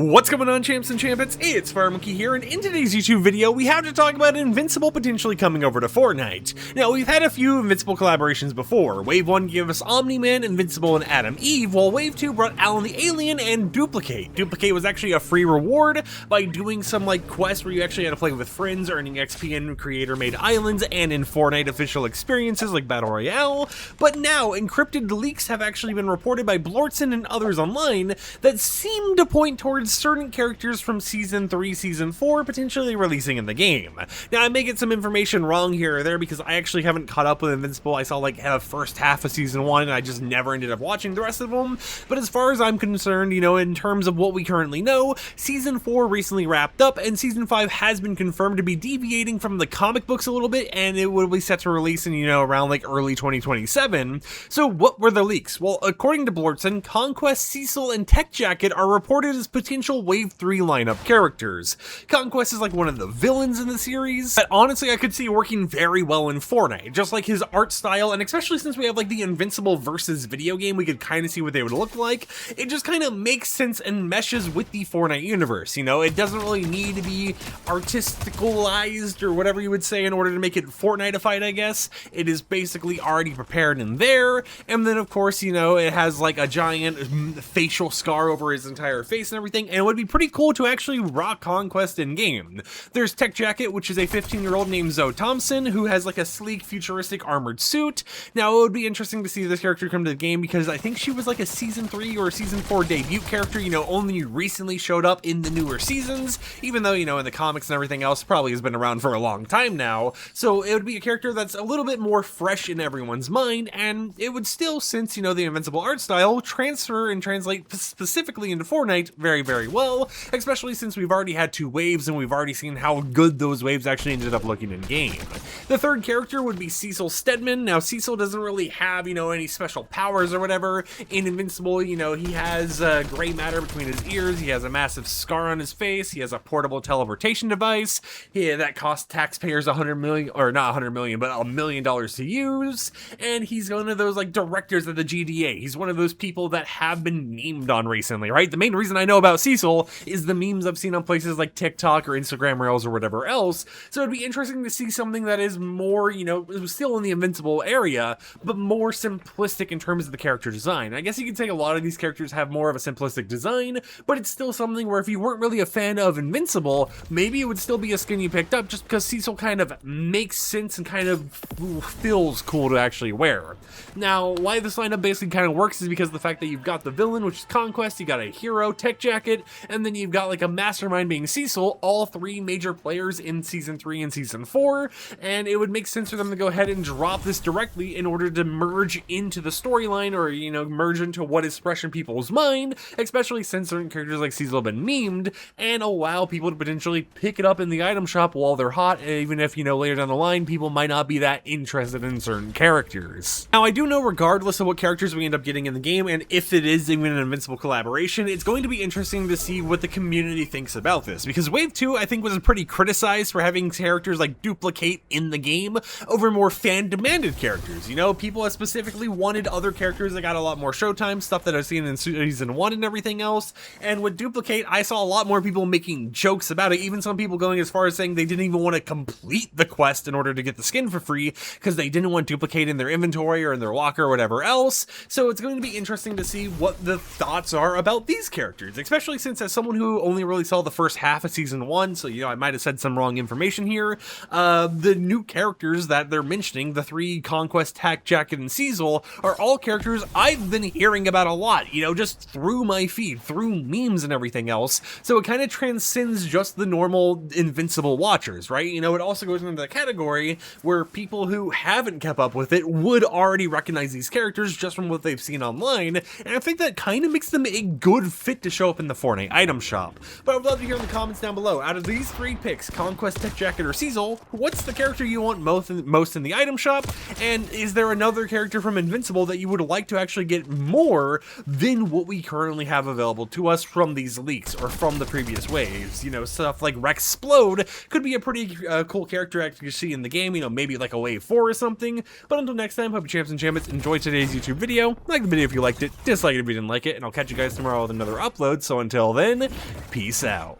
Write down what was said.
What's going on, champs and champets? It's FireMonkey here, and in today's YouTube video, we have to talk about Invincible potentially coming over to Fortnite. Now, we've had a few Invincible collaborations before. Wave 1 gave us Omni-Man, Invincible, and Adam Eve, while Wave 2 brought Alan the Alien and Duplicate. Duplicate was actually a free reward by doing some, quests where you actually had to play with friends, earning XP in creator-made islands, and in Fortnite official experiences like Battle Royale. But now, encrypted leaks have actually been reported by Blortson and others online that seem to point towards certain characters from Season 3, Season 4 potentially releasing in the game. Now, I may get some information wrong here or there because I actually haven't caught up with Invincible. I saw the first half of Season 1 and I just never ended up watching the rest of them. But as far as I'm concerned, in terms of what we currently know, Season 4 recently wrapped up and Season 5 has been confirmed to be deviating from the comic books a little bit, and it will be set to release in, around early 2027. So what were the leaks? Well, according to Blortson, Conquest, Cecil, and Tech Jacket are reported as potential Wave 3 lineup characters. Conquest is one of the villains in the series that honestly I could see working very well in Fortnite, just like his art style, and especially since we have the Invincible versus video game, we could kind of see what they would look like. It just kind of makes sense and meshes with the Fortnite universe, it doesn't really need to be artisticalized or whatever you would say in order to make it Fortnite-ified, I guess. It is basically already prepared in there, and then of course, it has a giant facial scar over his entire face and everything, and it would be pretty cool to actually rock Conquest in game. There's Tech Jacket, which is a 15-year-old named Zoe Thompson, who has a sleek, futuristic armored suit. Now, it would be interesting to see this character come to the game because I think she was a Season 3 or Season 4 debut character, only recently showed up in the newer seasons, even though, in the comics and everything else, probably has been around for a long time now. So it would be a character that's a little bit more fresh in everyone's mind, and it would still, since, the Invincible art style, transfer and translate specifically into Fortnite very, very well, especially since we've already had 2 waves and we've already seen how good those waves actually ended up looking in game. The third character would be Cecil Stedman. Now, Cecil doesn't really have, any special powers or whatever. In Invincible, he has gray matter between his ears, he has a massive scar on his face, he has a portable teleportation device that costs taxpayers $100 million, or not $100 million, but $1 million to use, and he's one of those directors of the GDA. He's one of those people that have been memed on recently, right? The main reason I know about Cecil is the memes I've seen on places like TikTok or Instagram Reels or whatever else, so it'd be interesting to see something that is more, still in the Invincible area, but more simplistic in terms of the character design. I guess you could say a lot of these characters have more of a simplistic design, but it's still something where if you weren't really a fan of Invincible, maybe it would still be a skin you picked up just because Cecil kind of makes sense and kind of feels cool to actually wear. Now, why this lineup basically kind of works is because of the fact that you've got the villain, which is Conquest, you got a hero, Tech Jacket, and then you've got a mastermind being Cecil, all 3 major players in Season 3 and Season 4, and it would make sense for them to go ahead and drop this directly in order to merge into the storyline, or, merge into what is fresh in people's mind, especially since certain characters like Cecil have been memed, and allow people to potentially pick it up in the item shop while they're hot, even if, later down the line, people might not be that interested in certain characters. Now, I do know regardless of what characters we end up getting in the game, and if it is even an Invincible collaboration, it's going to be interesting to see what the community thinks about this, because Wave 2, I think, was pretty criticized for having characters like Duplicate in the game over more fan-demanded characters. People specifically wanted other characters that got a lot more showtime, stuff that I've seen in Season 1 and everything else, and with Duplicate, I saw a lot more people making jokes about it, even some people going as far as saying they didn't even want to complete the quest in order to get the skin for free, because they didn't want Duplicate in their inventory or in their locker or whatever else. So it's going to be interesting to see what the thoughts are about these characters, especially since as someone who only really saw the first half of Season 1, so I might have said some wrong information here, the new characters that they're mentioning, the 3 Conquest, Tech Jacket, and Cecil, are all characters I've been hearing about a lot, just through my feed, through memes and everything else, so it kind of transcends just the normal Invincible watchers, right? It also goes into the category where people who haven't kept up with it would already recognize these characters just from what they've seen online, and I think that kind of makes them a good fit to show up in the Fortnite item shop. But I would love to hear in the comments down below, out of these 3 picks, Conquest, Tech Jacket, or Cecil, what's the character you want most in the item shop, and is there another character from Invincible that you would like to actually get more than what we currently have available to us from these leaks or from the previous waves? Stuff like Rexplode could be a pretty cool character to see in the game, maybe a wave 4 or something. But until next time, hope you champs and champets enjoyed today's YouTube video. Like the video if you liked it, dislike it if you didn't like it, and I'll catch you guys tomorrow with another upload. So until until then, peace out.